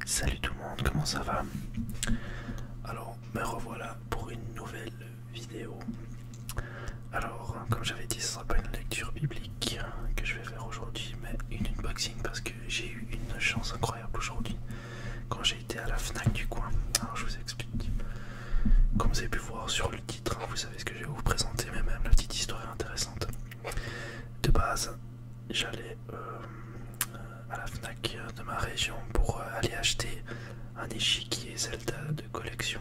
Salut tout le monde, comment ça va? Alors, me revoilà pour une nouvelle vidéo. Alors, comme j'avais dit, ce sera pas une lecture biblique que je vais faire aujourd'hui, mais une unboxing parce que j'ai eu une chance incroyable aujourd'hui quand j'ai été à la Fnac du coin. Alors, je vous explique. Comme vous avez pu voir sur le titre, vous savez ce que je vais vous présenter, mais même la petite histoire est intéressante. De base, j'allais à la Fnac de ma région pour aller acheter un échiquier Zelda de collection.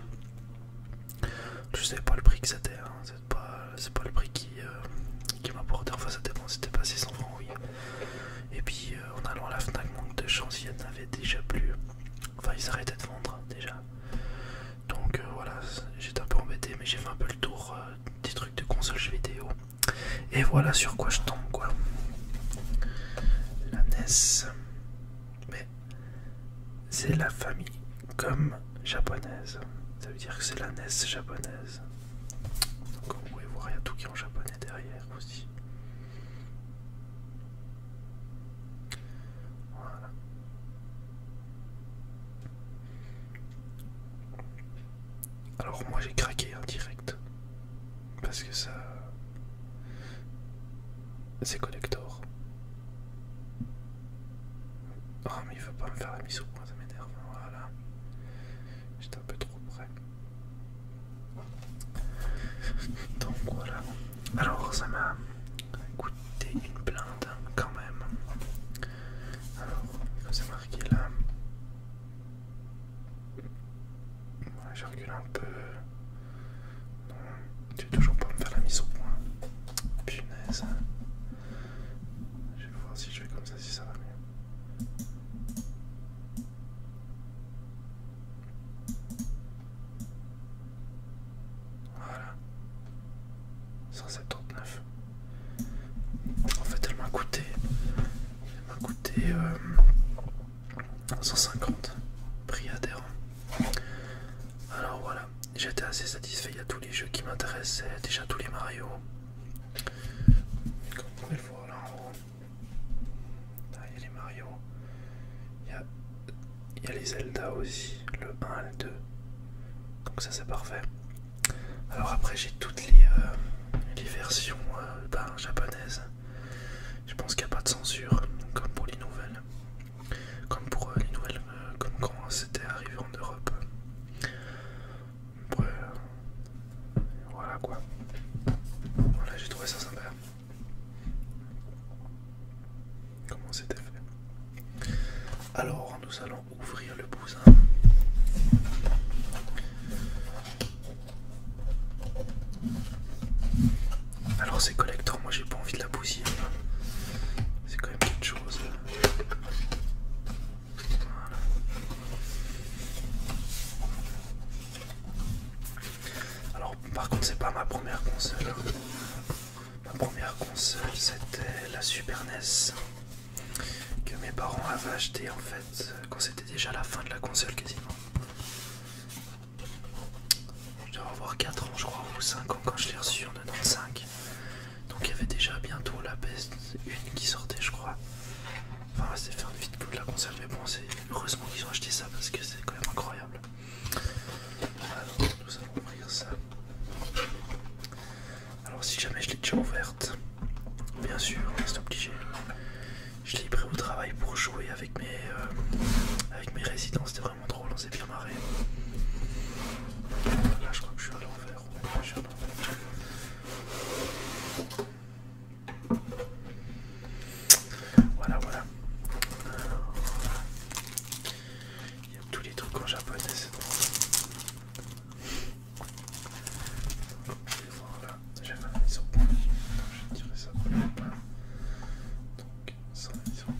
Je sais pas le prix que c'était, hein. C'est pas le prix qui m'apportait, enfin ça dépend, c'était pas 600 francs, oui. Et puis en allant à la Fnac, manque de chance, il n'y en avait déjà plus. Enfin ils arrêtaient de vendre déjà. Donc voilà, j'étais un peu embêté, mais j'ai fait un peu le tour des trucs de console jeux vidéo. Et voilà sur quoi je tombe, quoi. La NES. Mais c'est la famille comme japonaise. Ça veut dire que c'est la NES japonaise. Donc comme vous pouvez voir, il y a tout qui est en japonais derrière aussi. Voilà. Alors moi j'ai craqué en direct. Parce que ça... c'est collector. Oh mais il veut pas me faire la mise au point, ça m'énerve. Voilà. J'étais un peu trop près. Donc voilà. Alors ça m'a coûté une blinde quand même. Alors, c'est marqué là. Ouais, je recule un peu. Non, tu veux toujours pas me faire la mise au point. Punaise. Je vais voir si je fais comme ça, si ça va mieux. Voilà. 179. En fait, elle m'a coûté 150 prix adhérent. Alors voilà, j'étais assez satisfait. Il y a tous les jeux qui m'intéressaient, déjà tous les Mario. Comme vous pouvez le voir là en haut, là, il y a les Mario, il y a les Zelda aussi, le 1 et le 2. Donc ça c'est parfait. Alors après j'ai toutes les versions japonaises. Je pense qu'il n'y a pas de censure, comme pour les nouvelles. Comme pour les nouvelles, comme quand c'était arrivé en Europe. Après, voilà quoi. Voilà, j'ai trouvé ça sympa. Comment c'était fait. Alors, nous allons ouvrir le bousin. Alors c'est collector, moi j'ai pas envie de la bousiller. C'est quand même quelque chose. Voilà. Alors par contre c'est pas ma première console. Ma première console c'était la Super NES. Que mes parents avaient acheté en fait quand c'était déjà la fin de la console quasiment. Je devais avoir 4 ans je crois ou 5 ans quand je l'ai reçu en 95. Donc il y avait déjà bientôt la PS1 qui sortait je crois. Enfin là c'est faire vite que la console, mais bon c'est heureusement qu'ils ont acheté ça parce que c'est quand même incroyable. Alors nous allons ouvrir ça. Alors si jamais je l'ai déjà ouverte, bien sûr c'est obligé. Je l'ai pris au travail pour jouer avec mes résidents, c'était vraiment drôle, on s'est bien marré. Là je crois que je suis à l'envers. Ouais, je suis à l'envers. Voilà, voilà. Il y a tous les trucs en japonais, c'est drôle. Voilà, j'ai fait la mise au point. Je vais tirer ça. Donc, sans mise au point.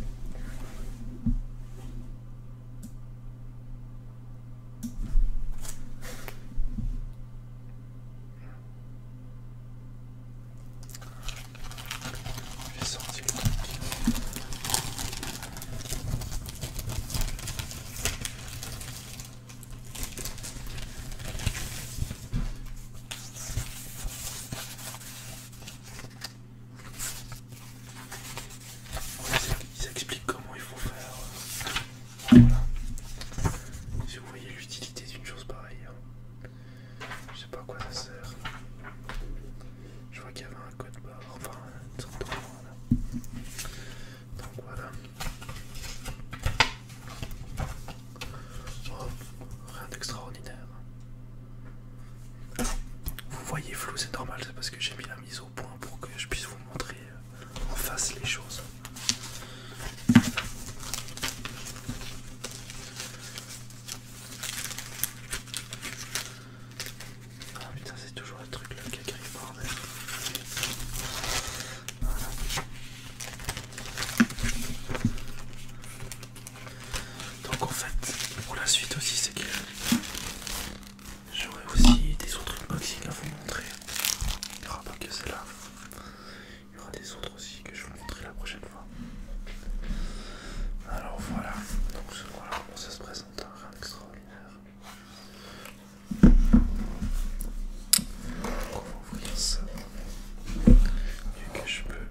fait, pour la suite aussi, c'est que j'aurai aussi des autres unboxings à vous montrer. Il n'y aura pas que celle-là. Il y aura des autres aussi que je vais vous montrer la prochaine fois. Alors voilà, donc voilà comment ça se présente, hein, rien d'extraordinaire. On va ouvrir ça, vu que je peux.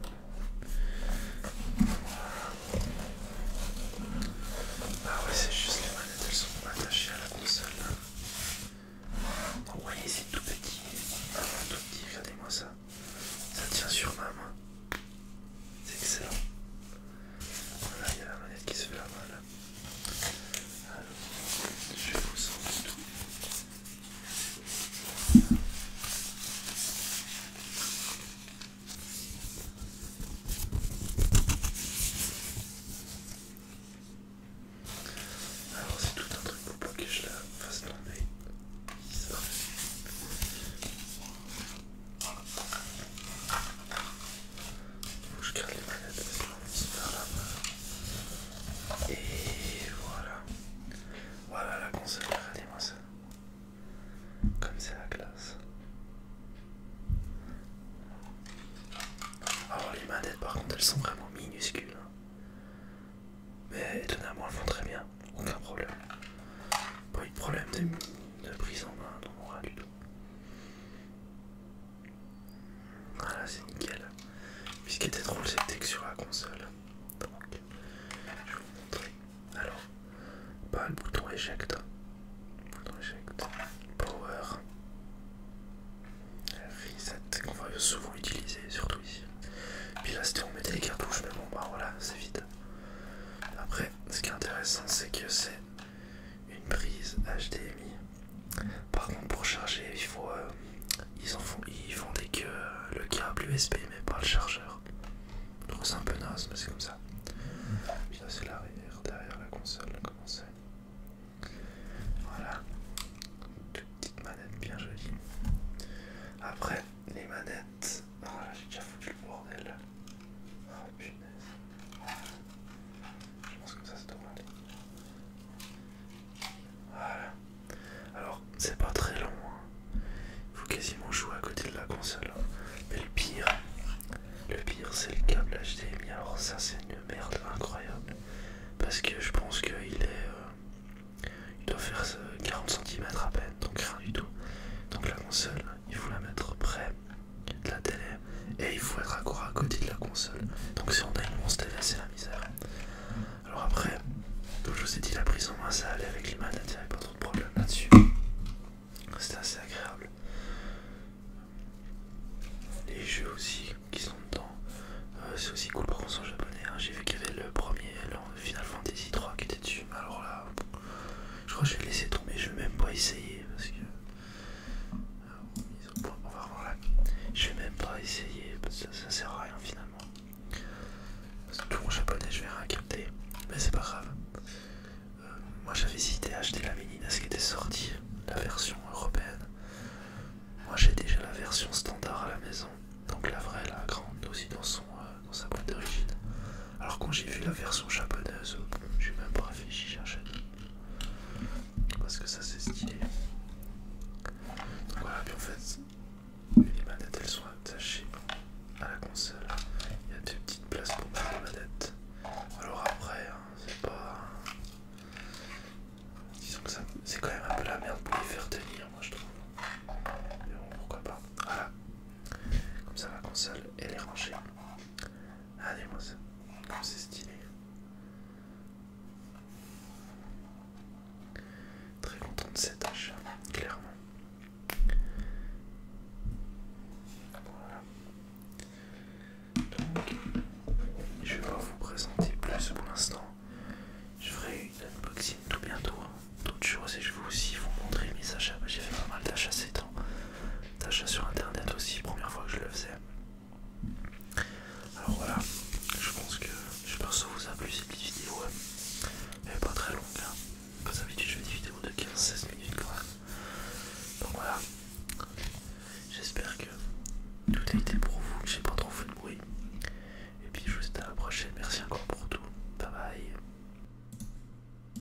Ah ouais, c'est juste les manettes, elles sont attachées à la console. Oui, c'est tout petit. Ah, tout petit, regardez-moi ça. Ça tient sur ma main. C'est excellent. Voilà, il y a la manette qui se fait la main là. Alors, je vais vous enlever tout. Alors, c'est tout un truc pour pas que je la fasse tomber. Ça. Faut que je garde les manettes parce qu'on se perd la main. Et voilà. Voilà la console, regardez-moi ça. Comme c'est la classe. Alors les manettes par contre elles sont vraiment minuscules. Hein. Mais étonnamment elles vont très bien. Aucun problème. Pas eu de problème de prise en main dans mon rat du tout. Voilà, c'est nickel. Puis ce qui était drôle c'était que sur la console. Donc, je vais vous montrer. Alors, pas le bouton éjecte. Bouton éjecte. Power. Reset qu'on va souvent utiliser, surtout ici. Puis là c'était on mettait les cartouches, mais bon bah voilà, c'est vide. Après, ce qui est intéressant c'est que c'est une prise HDMI. Par contre pour charger il faut ils vendaient que le câble USB mais pas le chargeur. Je trouve ça un peu naze mais c'est comme ça. Puis là c'est l'arrière derrière la console, comment c'est. Voilà. Toute petite manette bien jolie. Après les manettes. Voilà, j'ai déjà foutu le bordel. Oh punaise. Je pense que ça devrait aller. Voilà. Alors, c'est pas très long. Hein. Il faut quasiment jouer à côté de la console. Hein. Mais le pire c'est le câble HDMI. Alors ça c'est une merde incroyable. Parce que je pense qu'il il doit faire 40 cm à peine, donc rien du tout. Donc la console, il faut la mettre près de la télé et il faut être accord à côté de la console. Donc si on a une immense télé, c'est la misère. Alors après, comme je vous ai dit, la prise en main ça allait avec les manettes, il n'y avait pas trop de problème là-dessus. C'était assez agréable. Les jeux aussi qui sont dedans, c'est aussi cool. Par contre, en japonais, hein. J'ai vu qu'il y avait le premier, le Final Fantasy 3 qui était dessus. Mais alors là, je crois que je vais laisser tomber, je vais même pas essayer parce que. On va revoir là. Je vais même pas essayer parce que ça sert à rien finalement. Parce que tout en japonais, je vais rien capter. Mais c'est pas grave. Moi j'avais hésité à acheter la mini NES qui était sortie, la version européenne. Moi j'ai déjà la version standard à la maison. Donc la vraie, la grande aussi dans sa boîte d'origine. Alors quand j'ai vu la version japonaise, j'ai même pas réfléchi, j'achète. Parce que ça c'est stylé. Donc voilà, puis en fait, les manettes elles sont attachées à la console. Il y a deux petites places pour mettre les manettes. Alors après, hein, c'est pas... Disons que ça, c'est quand même un peu la merde pour les faire tenir, moi je trouve. Mais bon, pourquoi pas. Voilà. Comme ça la console, elle est rangée. Regardez-moi ça. Comme c'est stylé. Très content de cet achat, clairement. Voilà. Donc, je vais pas vous présenter plus pour l'instant. Je ferai une unboxing tout bientôt. D'autres choses et je vais aussi vous montrer mes achats. J'ai fait pas mal d'achats ces temps. D'achats sur internet aussi, première fois que je le faisais.